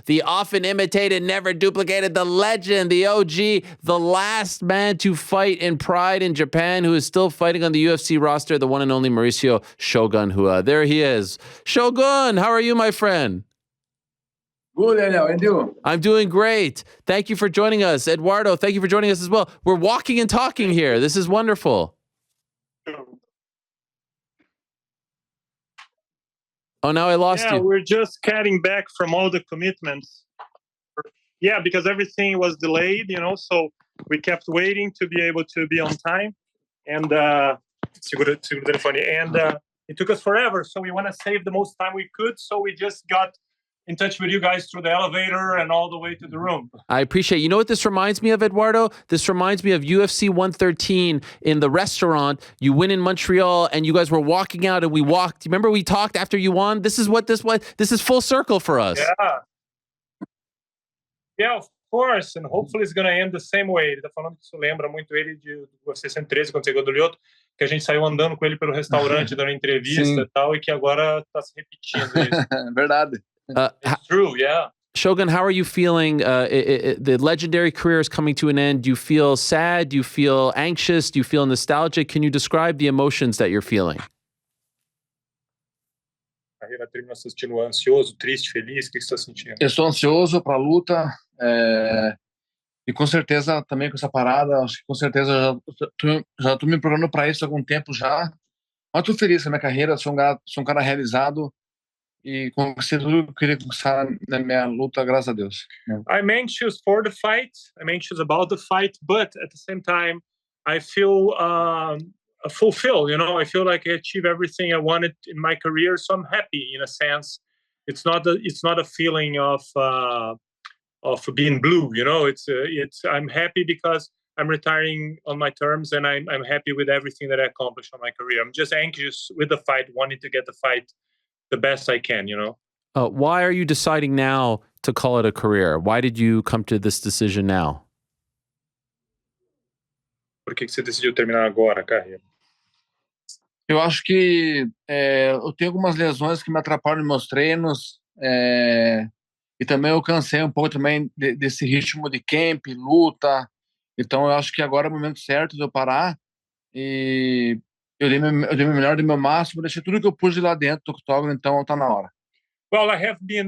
the often imitated, never duplicated, the legend, the OG, the last man to fight in Pride in Japan, who is still fighting on the UFC roster, the one and only Mauricio Shogun Rua. There he is. Shogun, how are you, my friend? Good, Daniel. And you? I'm doing great. Thank you for joining us. Eduardo, thank you for joining us as well. We're walking and talking here. This is wonderful. Oh, now I lost you. Yeah, we're just getting back from all the commitments. Yeah, because everything was delayed, so we kept waiting to be able to be on time. And segura o telefone. And it took us forever, so we want to save the most time we could. So we just got in touch with you guys through the elevator and all the way to the room. I appreciate it. You know what this reminds me of, Eduardo? This reminds me of UFC 113 in the restaurant. You win in Montreal, and you guys were walking out, and we walked. Remember we talked after you won? This is what this was. This is full circle for us. Yeah. Yeah, of course. And hopefully it's going to end the same way. Ele tá falando que isso lembra muito ele de UFC 113, quando chegou do Lyoto, que a gente saiu andando com ele pelo restaurante, dando entrevista e tal, e que agora está se repetindo isso. Verdade. It's true, yeah. Shogun, how are you feeling? The legendary career is coming to an end. Do you feel sad? Do you feel anxious? Do you feel nostalgic? Can you describe the emotions that you're feeling? A carreira termina se sentindo ansioso, triste, feliz? O que você está sentindo? Eu estou ansioso para a luta e com certeza também com essa parada, acho que com certeza já estou me preparando para isso há algum tempo já. Mas estou feliz com a minha carreira, sou um cara realizado. E conquistei tudo que eu queria conquistar na minha luta, graças a Deus. I'm anxious for the fight. I'm anxious about the fight, but at the same time, I feel fulfilled. I feel like I achieved everything I wanted in my career, so I'm happy in a sense. It's not a feeling of being blue. I'm happy because I'm retiring on my terms, and I'm happy with everything that I accomplished on my career. I'm just anxious with the fight, wanting to get the fight the best I can, Why are you deciding now to call it a career? Why did you come to this decision now? Por que você decidiu terminar agora a carreira? Eu acho que eu tenho algumas lesões que me atrapalham nos meus treinos e também eu cansei um pouco também desse ritmo de camp, luta. Então eu acho que agora é o momento certo de eu parar e eu dei meu melhor, dei meu máximo, deixei tudo que eu pude lá dentro do octógono, então tá na hora. Well, I have been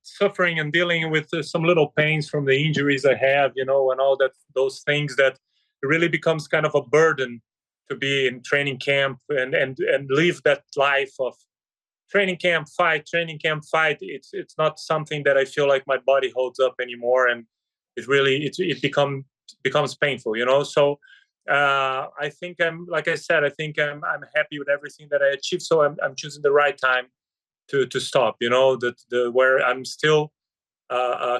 suffering and dealing with some little pains from the injuries I have, and all those things that really becomes kind of a burden to be in training camp and live that life of training camp fight. It's not something that I feel like my body holds up anymore, and it becomes painful, So. I think I'm happy with everything that I achieved. So I'm choosing the right time to stop. Where I'm still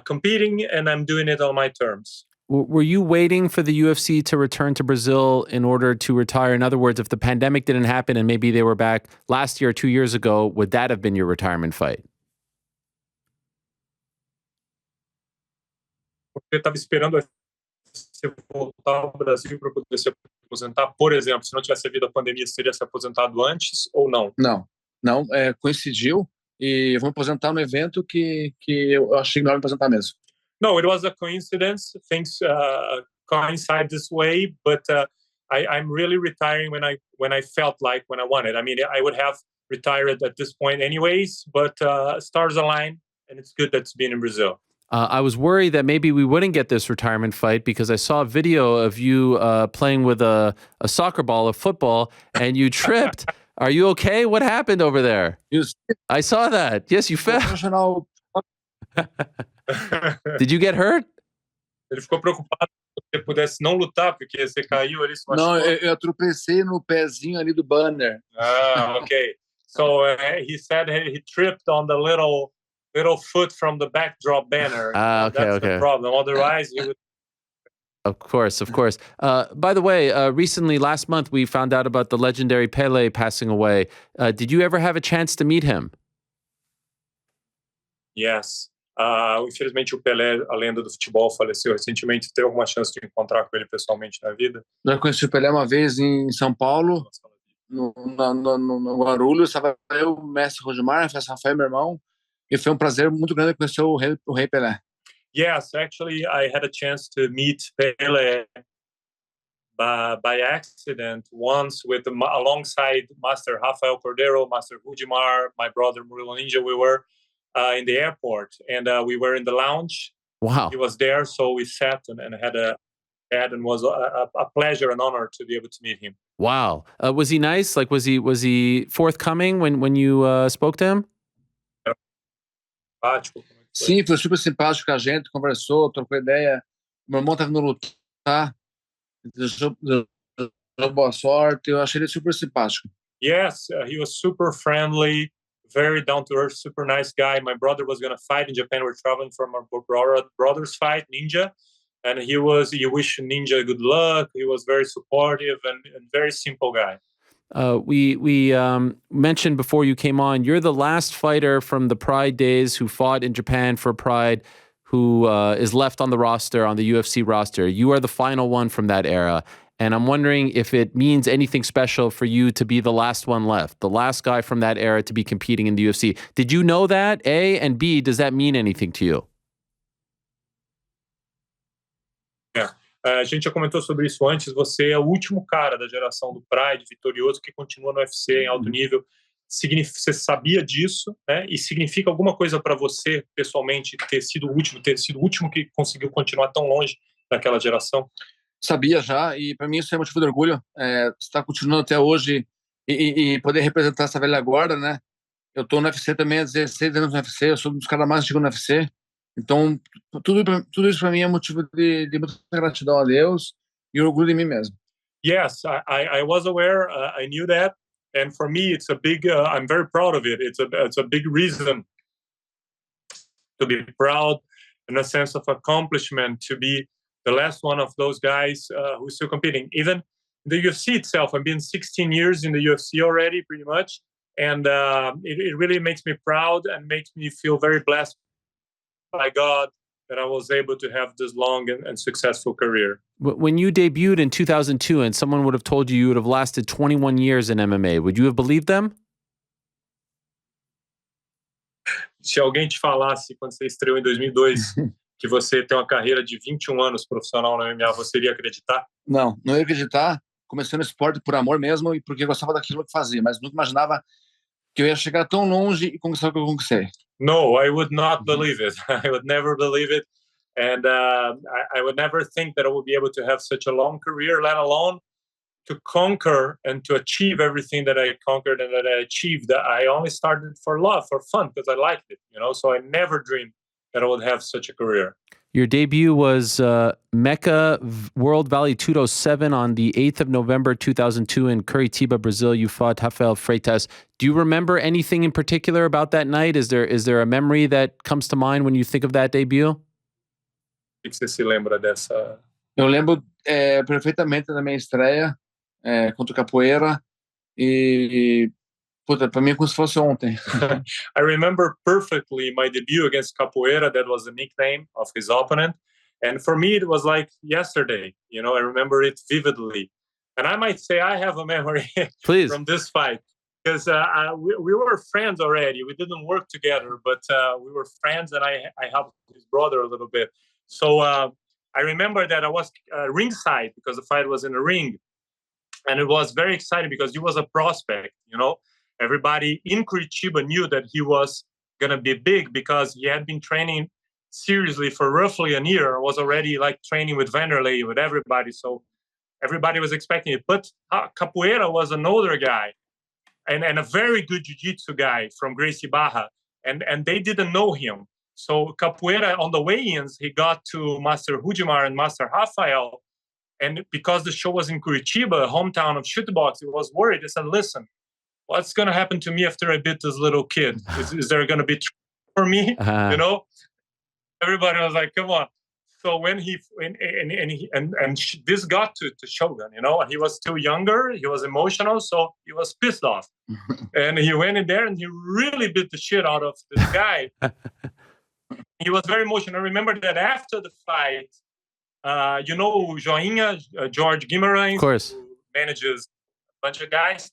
competing and I'm doing it on my terms. Were you waiting for the UFC to return to Brazil in order to retire? In other words, if the pandemic didn't happen and maybe they were back last year or 2 years ago, would that have been your retirement fight? Você estava esperando você voltar ao Brasil para poder se aposentar, por exemplo, se não tivesse havido a pandemia, você teria se aposentado antes ou não? Não, coincidiu e eu vou me aposentar no evento que eu achei melhor me aposentar mesmo. No, it was a coincidence. Things coincide this way, but I'm really retiring when I felt like when I wanted. I mean, I would have retired at this point anyways, but stars align, and it's good that's been in Brazil. I was worried that maybe we wouldn't get this retirement fight because I saw a video of you playing with a soccer ball, a football, and you tripped. Are you okay? What happened over there? I saw that. Yes, you fell. Did you get hurt? Ele ficou preocupado que você pudesse não lutar porque você caiu ali. Não, eu tropecei no pezinho ali do banner. Okay. So he said he tripped on the little foot from the backdrop banner. That's the problem. Otherwise, he would. Of course. By the way, recently, last month, we found out about the legendary Pele passing away. Did you ever have a chance to meet him? Yes. Infelizmente, o Pelé, a lenda do futebol, faleceu recentemente. Teve alguma chance de encontrar com ele pessoalmente na vida? Já conheci o Pelé uma vez em São Paulo, no Guarulhos. Estava eu, o mestre Rodimar, Rafael, meu irmão. E foi prazer muito grande conhecer o rei Pelé. Yes, actually, I had a chance to meet Pele by accident once alongside Master Rafael Cordeiro, Master Rudimar, my brother Murilo Ninja. We were in the airport, and we were in the lounge. Wow. He was there, so we sat and had a chat, and was a pleasure and honor to be able to meet him. Wow. Was he nice? Like, was he forthcoming when you spoke to him? Sim, foi super simpático com a gente, conversou, trocou ideia. Meu irmão estava no lutar, desejou boa sorte. Eu achei ele super simpático. Yes, he was super friendly, very down to earth, super nice guy. My brother was going to fight in Japan. We're traveling from our brother's fight, Ninja, and he wished Ninja good luck. He was very supportive and very simple guy. We mentioned before you came on, you're the last fighter from the Pride days who fought in Japan for Pride, who is left on the roster, on the UFC roster. You are the final one from that era. And I'm wondering if it means anything special for you to be the last one left, the last guy from that era to be competing in the UFC. Did you know that, A? And B, does that mean anything to you? Yeah. A gente já comentou sobre isso antes. Você é o último cara da geração do Pride, vitorioso, que continua no UFC em alto nível. Você sabia disso, né? E significa alguma coisa para você, pessoalmente, ter sido o último que conseguiu continuar tão longe daquela geração? Sabia já, e para mim isso é motivo de orgulho. Estar continuando até hoje e poder representar essa velha guarda, né? Eu estou no UFC também há 16 anos no UFC, eu sou um dos caras mais antigos no UFC. Então, tudo isso para mim é motivo de muita gratidão a Deus e orgulho de mim mesmo. Yes, I was aware. I knew that, and for me, it's a big. I'm very proud of it. It's a big reason to be proud, in a sense of accomplishment, to be the last one of those guys who's still competing. Even the UFC itself, I've been 16 years in the UFC already, pretty much, and it really makes me proud and makes me feel very blessed by God that I was able to have this long and successful career. When you debuted in 2002 and someone would have told you would have lasted 21 years in MMA, would you have believed them? Se alguém te falasse, quando você estreou em 2002, que você tem uma carreira de 21 anos profissional no MMA, você iria acreditar? Não ia acreditar. Comecei no esporte por amor mesmo e porque gostava daquilo que fazia, mas nunca imaginava que eu ia chegar tão longe e conquistar o que eu conquistei. No, I would not believe it. I would never believe it. And I would never think that I would be able to have such a long career, let alone to conquer and to achieve everything that I conquered and that I achieved. I only started for love, for fun, because I liked it, so I never dreamed that I would have such a career. Your debut was Mecca World Valley 207 on the 8th of November 2002 in Curitiba, Brazil. You fought Rafael Freitas. Do you remember anything in particular about that night? Is there a memory that comes to mind when you think of that debut? O que você se lembra dessa? Eu lembro perfeitamente da minha estreia contra o Capoeira e para mim é como se fosse ontem. I remember perfectly my debut against Capoeira. That was the nickname of his opponent. And for me, it was like yesterday. I remember it vividly. And I might say I have a memory from this fight. Because we were friends already. We didn't work together, but we were friends, and I helped his brother a little bit. So I remember that I was ringside because the fight was in a ring. And it was very exciting because he was a prospect, Everybody in Curitiba knew that he was going to be big because he had been training seriously for roughly a year. Was already training with Vanderlei, with everybody. So everybody was expecting it. But Capoeira was an older guy and a very good jiu-jitsu guy from Gracie Barra. And they didn't know him. So Capoeira, on the weigh-ins, he got to Master Rudimar and Master Rafael. And because the show was in Curitiba, hometown of shootbox, he was worried. He said, listen, what's going to happen to me after I beat this little kid? Is there going to be trouble for me? Everybody was like, come on. So when this got to Shogun, he was still younger, he was emotional, so he was pissed off. And he went in there and he really beat the shit out of this guy. He was very emotional. I remember that after the fight, Joinha, George Guimarães, of course, who manages a bunch of guys.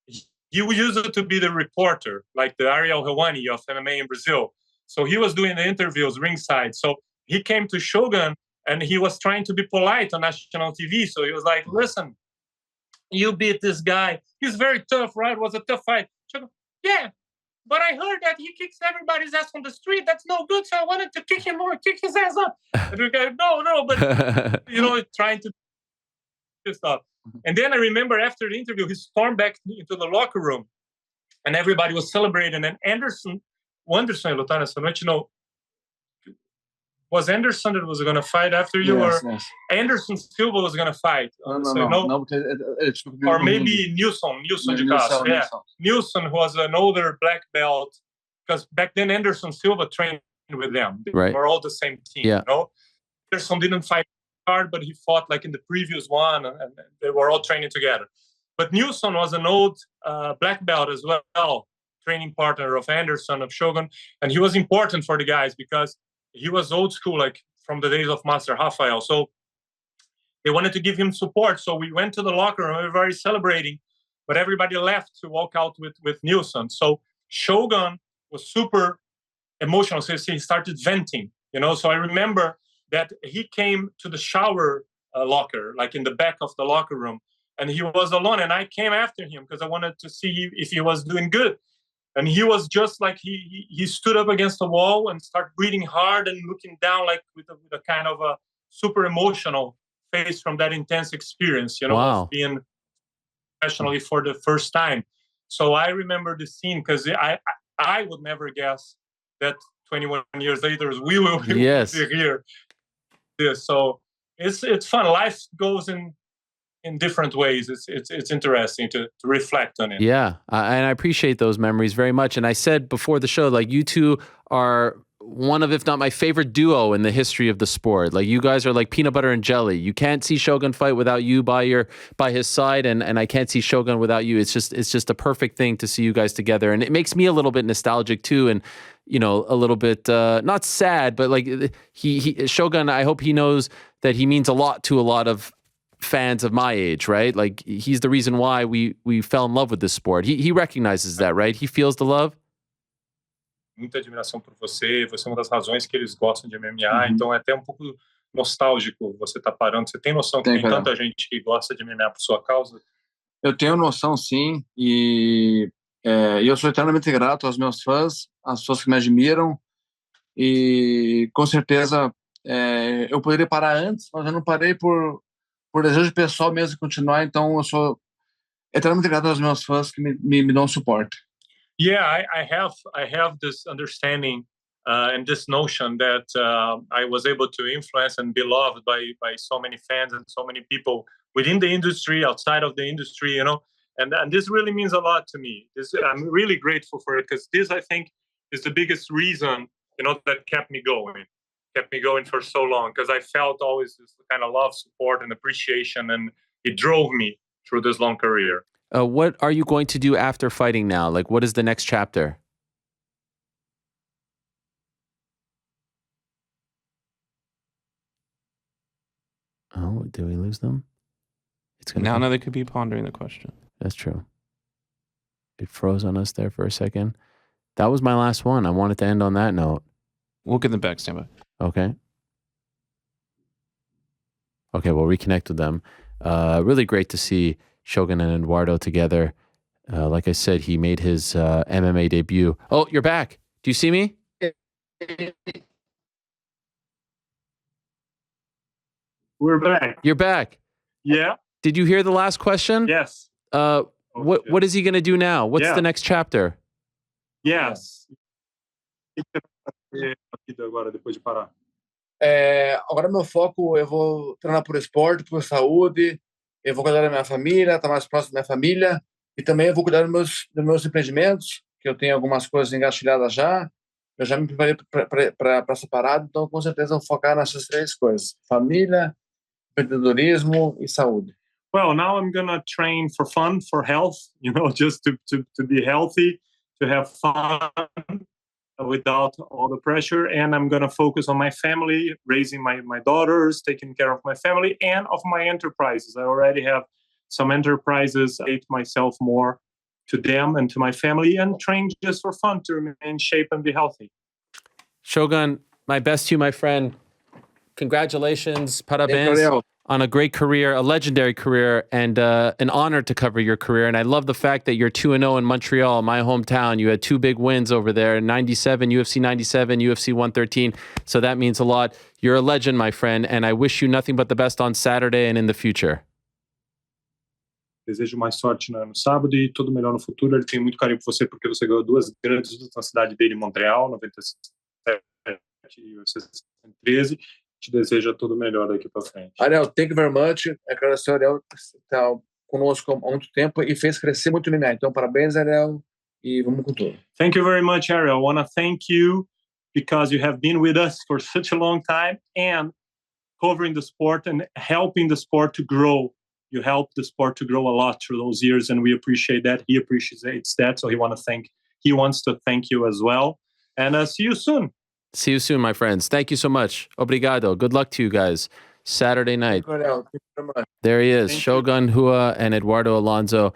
He used to be the reporter, like the Ariel Helwani of MMA in Brazil. So he was doing the interviews ringside. So he came to Shogun and he was trying to be polite on national TV. So he was like, listen, you beat this guy. He's very tough, right? It was a tough fight. Shogun, yeah, but I heard that he kicks everybody's ass on the street. That's no good. So I wanted to kick him more, kick his ass up. And we go, no, but, trying to do stuff. And then I remember after the interview, he stormed back into the locker room and everybody was celebrating. And Anderson ia lutar nessa noite, was Anderson that was going to fight after you, Yes. Anderson Silva was going to fight? No, or maybe Nilson de Castro. Yeah, Nilson was an older black belt, because back then Anderson Silva trained with them. They Right. were all the same team. Yeah. Anderson didn't fight hard, but he fought like in the previous one, and they were all training together. But Nilson was an old black belt as well, training partner of Anderson, of Shogun, and he was important for the guys because he was old school, like from the days of Master Rafael. So they wanted to give him support. So we went to the locker room, we were very celebrating, but everybody left to walk out with Nilson. So Shogun was super emotional. So he started venting, So I remember that he came to the shower locker, like in the back of the locker room, and he was alone. And I came after him because I wanted to see if he was doing good. And he was just like, he stood up against the wall and started breathing hard and looking down, like with a kind of a super emotional face from that intense experience, Wow. of being professionally for the first time. So I remember the scene because I would never guess that 21 years later we will be here. So it's fun. Life goes in different ways. It's interesting to reflect on it. Yeah, and I appreciate those memories very much. And I said before the show, like, you two are one of, if not my favorite duo in the history of the sport. Like, you guys are like peanut butter and jelly. You can't see Shogun fight without you by his side, and I can't see Shogun without you. It's just a perfect thing to see you guys together, and it makes me a little bit nostalgic too, and a little bit not sad, but like he Shogun. I hope he knows that he means a lot to a lot of fans of my age, right? Like, he's the reason why we fell in love with this sport. He recognizes that, right? He feels the love. Muita admiração por você. Você é uma das razões que eles gostam de MMA. Então é até um pouco nostálgico você estar parando. Você tem noção que tem tanta gente que gosta de MMA por sua causa? Eu tenho noção, sim, e eu sou eternamente grato aos meus fãs, às pessoas que me admiram, e com certeza eu poderia parar antes, mas eu não parei por desejo pessoal mesmo de continuar. Então eu sou eternamente grato aos meus fãs que me dão suporte. Yeah, I have this understanding and this notion that I was able to influence and be loved by so many fans and so many people within the industry, outside of the industry, and this really means a lot to me. I'm really grateful for it, because this, I think, is the biggest reason, that kept me going for so long, because I felt always this kind of love, support, and appreciation, and it drove me through this long career. What are you going to do after fighting now? Like, what is the next chapter? Oh, did we lose them? Now they could be pondering the question. That's true. It froze on us there for a second. That was my last one. I wanted to end on that note. We'll get them back. Stand by. Okay, we'll reconnect with them. Really great to see Shogun and Eduardo together. Like I said, he made his MMA debut. Oh, you're back. Do you see me? We're back. You're back. Yeah. Did you hear the last question? Yes. What is he going to do now? What's the next chapter? Yes. Agora meu foco, eu vou treinar por esporte, por saúde, eu vou cuidar da minha família, estar mais próximo da minha família, e também eu vou cuidar dos meus empreendimentos, que eu tenho algumas coisas engatilhadas já. Eu já me preparei para separado, então com certeza eu vou focar nessas três coisas: família, empreendedorismo e saúde. Well, now I'm gonna train for fun, for health, just to be healthy, to have fun without all the pressure. And I'm gonna focus on my family, raising my daughters, taking care of my family, and of my enterprises. I already have some enterprises. I hate myself more to them and to my family, and train just for fun to remain in shape and be healthy. Shogun, my best to you, my friend. Congratulations, Thank you, parabéns, Ariel. on a great career, a legendary career, and an honor to cover your career. And I love the fact that you're 2-0 in Montreal, my hometown. You had 2 big wins over there, 97, UFC 97, UFC 113. So that means a lot. You're a legend, my friend, and I wish you nothing but the best on Saturday and in the future. Desejo mais sorte no sábado e tudo melhor no futuro. Ele tem muito carinho por você porque você ganhou 2 grandes lutas na cidade dele, Montreal, 97 e 13. Te desejo tudo melhor daqui para frente. Ariel, thank you very much. Agradecer ao Ariel estar conosco há muito tempo e fez crescer muito o MMA. Então, parabéns, Ariel, e vamos com tudo. Thank you very much, Ariel. I want to thank you because you have been with us for such a long time and covering the sport and helping the sport to grow. You helped the sport to grow a lot through those years, and we appreciate that. He appreciates that, so he wants to thank you as well. And see you soon. See you soon, my friends. Thank you so much. Obrigado. Good luck to you guys. Saturday night. Ariel, thank you very much. There he is, Thank you. Shogun Rua and Eduardo Alonso.